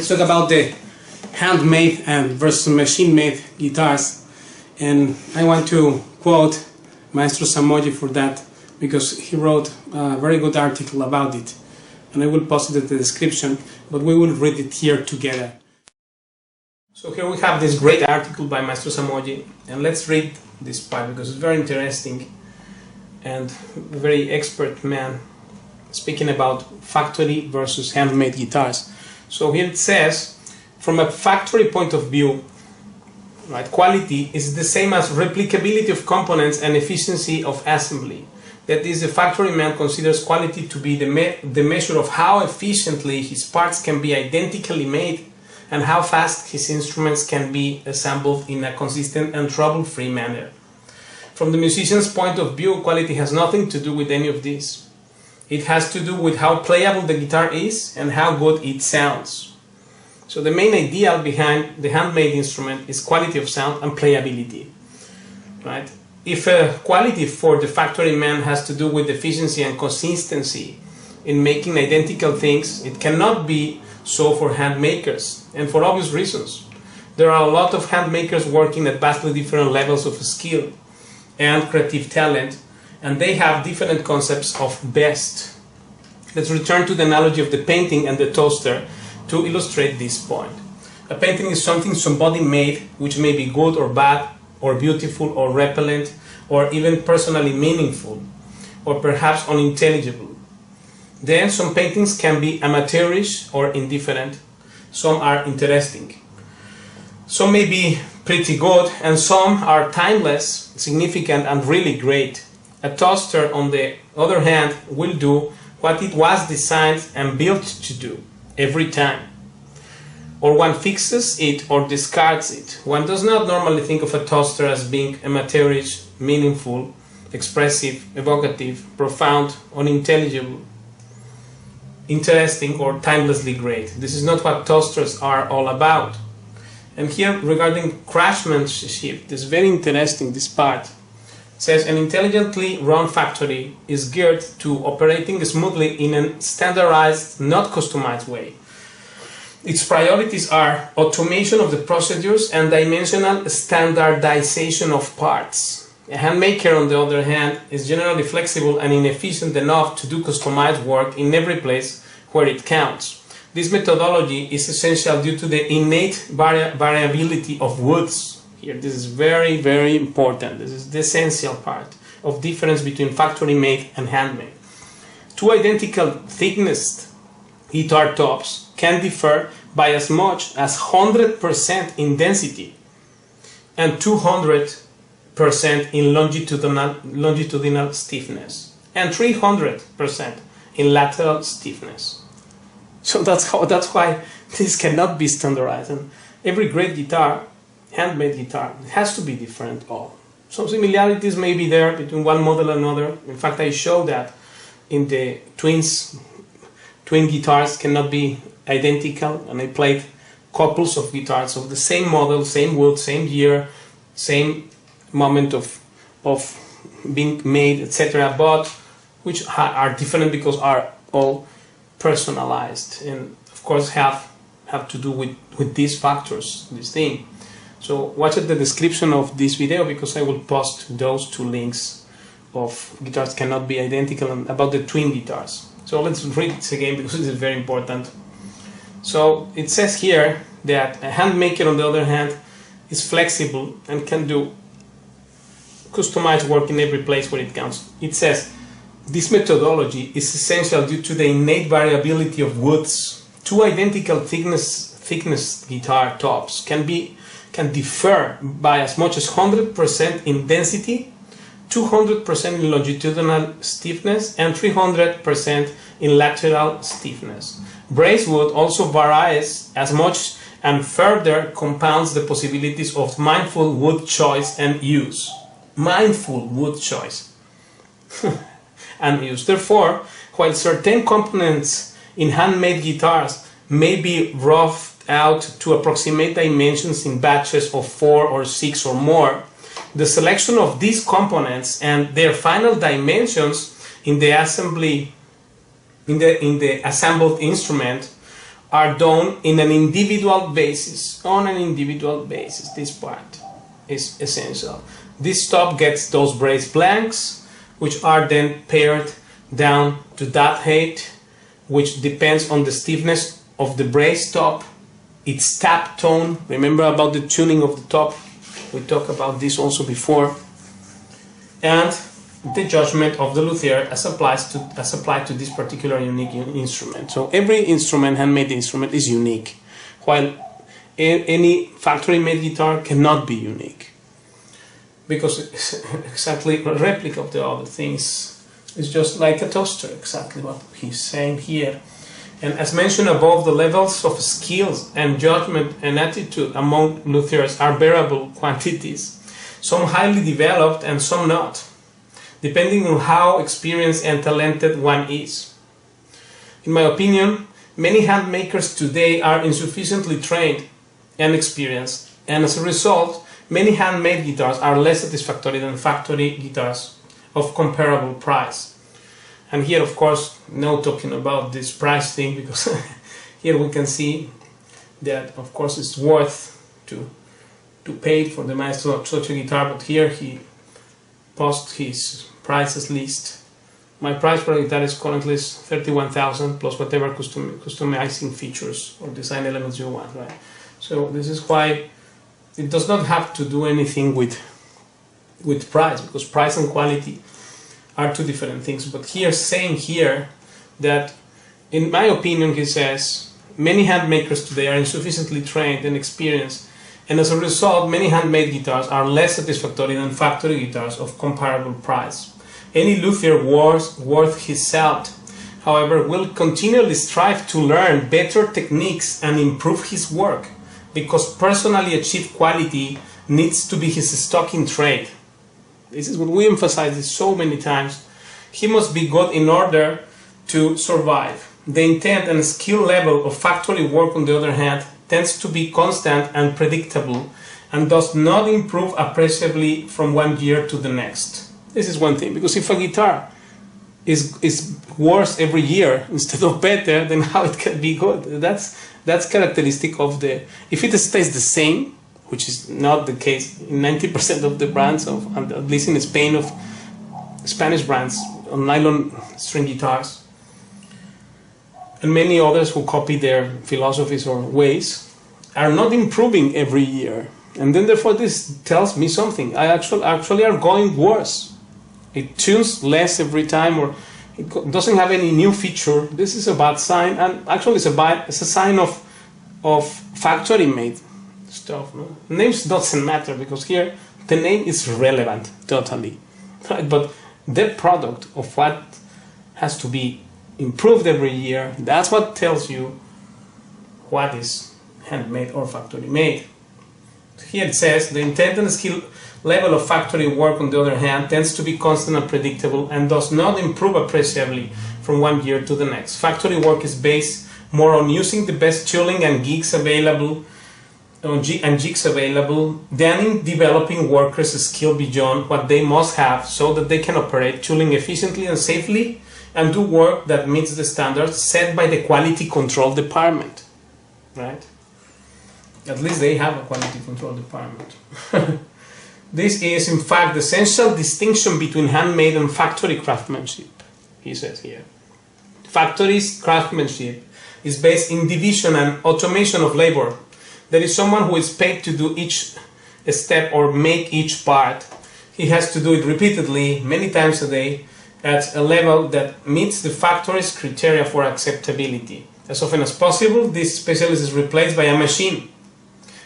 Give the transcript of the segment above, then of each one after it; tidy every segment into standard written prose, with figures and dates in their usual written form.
Talk about the handmade and versus machine-made guitars, and I want to quote Maestro Samoji for that because he wrote a very good article about it, and I will post it in the description, but we will read it here together. So here we have this great article by Maestro Samoji, and let's read this part because it's very interesting and a very expert man speaking about factory versus handmade guitars. So here it says, from a factory point of view, right, quality is the same as replicability of components and efficiency of assembly. That is, the factory man considers quality to be the measure of how efficiently his parts can be identically made and how fast his instruments can be assembled in a consistent and trouble-free manner. From the musician's point of view, quality has nothing to do with any of this. It has to do with how playable the guitar is and how good it sounds. So the main ideal behind the handmade instrument is quality of sound and playability. Right? If quality for the factory man has to do with efficiency and consistency in making identical things, it cannot be so for hand makers, and for obvious reasons. There are a lot of hand makers working at vastly different levels of skill and creative talent, and they have different concepts of best. Let's return to the analogy of the painting and the toaster to illustrate this point. A painting is something somebody made, which may be good or bad, or beautiful or repellent, or even personally meaningful, or perhaps unintelligible. Then some paintings can be amateurish or indifferent. Some are interesting. Some may be pretty good, and some are timeless, significant, and really great. A toaster, on the other hand, will do what it was designed and built to do every time. Or one fixes it or discards it. One does not normally think of a toaster as being amateurish, meaningful, expressive, evocative, profound, unintelligible. interesting or timelessly great. This is not what toasters are all about. And here, regarding craftsmanship, this is very interesting, this part. It says, an intelligently run factory is geared to operating smoothly in a standardized, not customized way. Its priorities are automation of the procedures and dimensional standardization of parts. A handmaker, on the other hand, is generally flexible and inefficient enough to do customized work in every place where it counts. This methodology is essential due to the innate variability of woods. Here, this is very, very important. This is the essential part of difference between factory-made and handmade. Two identical thickness guitar tops can differ by as much as 100% in density and 200% in longitudinal stiffness and 300% in lateral stiffness. So that's why this cannot be standardized, and every great guitar, handmade guitar, has to be different all. Some similarities may be there between one model and another. In fact, I show that in the twin guitars cannot be identical, and I played couples of guitars of the same model, same wood, same year, same moment of being made, etc., but which are different because are all personalized and of course have to do with these factors, this thing. So watch the description of this video, because I will post those two links of guitars cannot be identical and about the twin guitars. So let's read this again because this is very important. So it says here that a handmaker, on the other hand, is flexible and can do customized work in every place where it counts. It says this methodology is essential due to the innate variability of woods. Two identical thickness guitar tops can differ by as much as 100% in density, 200% in longitudinal stiffness, and 300% in lateral stiffness. Brace wood also varies as much and further compounds the possibilities of mindful wood choice and use. Mindful wood choice and use. Therefore, while certain components in handmade guitars may be roughed out to approximate dimensions in batches of 4 or 6 or more, the selection of these components and their final dimensions in the assembled instrument are done in an individual basis. On an individual basis, this part is essential. This top gets those brace blanks, which are then pared down to that height, which depends on the stiffness of the brace top, its tap tone. Remember about the tuning of the top, we talked about this also before, and the judgment of the luthier as applied to this particular unique instrument. So every instrument, handmade instrument, is unique, while any factory-made guitar cannot be unique, because it's exactly a replica of the other things. It's just like a toaster, exactly what he's saying here. And as mentioned above, the levels of skills and judgment and attitude among luthiers are variable quantities, some highly developed and some not, depending on how experienced and talented one is. In my opinion, many hand makers today are insufficiently trained and experienced, and as a result, many handmade guitars are less satisfactory than factory guitars of comparable price. And here, of course, no talking about this price thing, because here we can see that, of course, it's worth to pay for the Maestro such a guitar, but here he posts his prices list. My price for a guitar is currently 31,000 plus whatever customizing features or design elements you want, right? So this is why it does not have to do anything with price, because price and quality are two different things. But here, saying here that, in my opinion, he says, many hand makers today are insufficiently trained and experienced, and as a result, many handmade guitars are less satisfactory than factory guitars of comparable price. Any luthier worth his salt, however, will continually strive to learn better techniques and improve his work, because personally achieved quality needs to be his stock in trade. This is what we emphasize so many times. He must be good in order to survive. The intent and skill level of factory work, on the other hand, tends to be constant and predictable and does not improve appreciably from one year to the next. This is one thing, because if a guitar is worse every year instead of better, then how it can be good? That's characteristic of the, if it stays the same, which is not the case in 90% of the brands, of, at least in Spain, of Spanish brands on nylon string guitars, and many others who copy their philosophies or ways, are not improving every year. And then therefore this tells me something. I actually are going worse. It tunes less every time, or it doesn't have any new feature. This is a bad sign, and actually it's a sign of factory made stuff. No? Names doesn't matter, because here the name is relevant totally, right? But the product of what has to be improved every year, that's what tells you what is handmade or factory made. Here it says, the intent and skill level of factory work, on the other hand, tends to be constant and predictable and does not improve appreciably from one year to the next. Factory work is based more on using the best tooling and gigs available than in developing workers' skill beyond what they must have, so that they can operate tooling efficiently and safely and do work that meets the standards set by the quality control department, right? At least they have a quality control department. This is, in fact, the essential distinction between handmade and factory craftsmanship, he says here. Factory's craftsmanship is based in division and automation of labor. There is someone who is paid to do each step or make each part. He has to do it repeatedly, many times a day, at a level that meets the factory's criteria for acceptability. As often as possible, this specialist is replaced by a machine.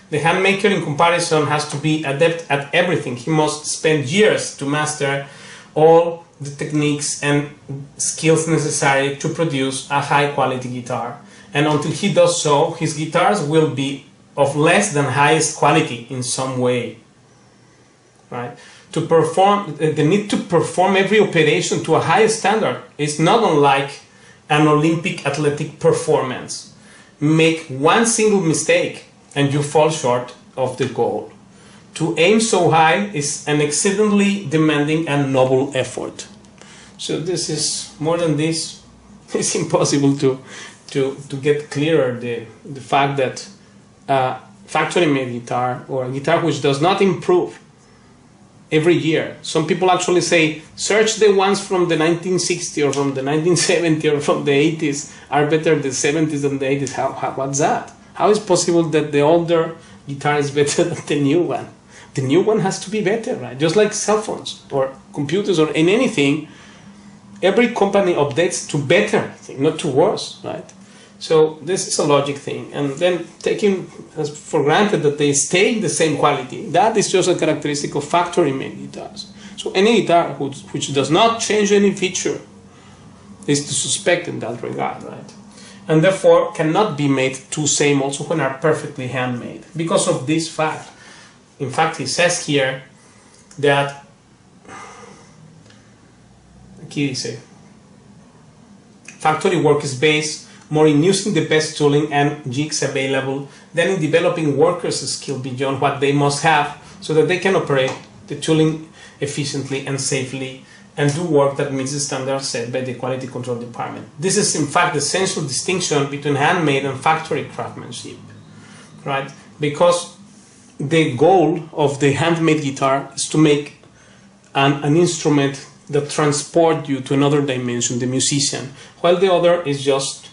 The handmaker, in comparison, has to be adept at everything. He must spend years to master all the techniques and skills necessary to produce a high-quality guitar. And until he does so, his guitars will be of less than highest quality in some way, right? To perform, the need to perform every operation to a high standard is not unlike an Olympic athletic performance. Make one single mistake and you fall short of the goal. To aim so high is an exceedingly demanding and noble effort. So this is, more than this, it's impossible to get clearer the fact that factory-made guitar, or a guitar which does not improve every year. Some people actually say, search the ones from the 1960s or from the 1970s or from the 80s are better the 70s than the 80s. What's that? How is it possible that the older guitar is better than the new one? The new one has to be better, right? Just like cell phones or computers or in anything, every company updates to better, not to worse, right? So this is a logic thing, and then taking as for granted that they stay the same quality, that is just a characteristic of factory-made guitars. So any guitar which does not change any feature is to suspect in that regard, right? And therefore cannot be made to same also when are perfectly handmade, because of this fact. In fact, he says here that, aquí dice, factory work is based more in using the best tooling and jigs available than in developing workers' skill beyond what they must have, so that they can operate the tooling efficiently and safely and do work that meets the standards set by the quality control department. This is in fact the essential distinction between handmade and factory craftsmanship, right? Because the goal of the handmade guitar is to make an instrument that transports you to another dimension, the musician, while the other is just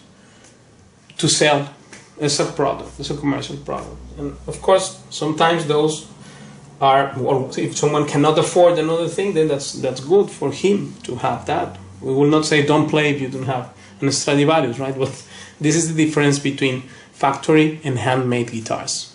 to sell as a product, as a commercial product. And of course, sometimes those are, or if someone cannot afford another thing, then that's good for him to have that. We will not say don't play if you don't have an Stradivarius, right? But this is the difference between factory and handmade guitars.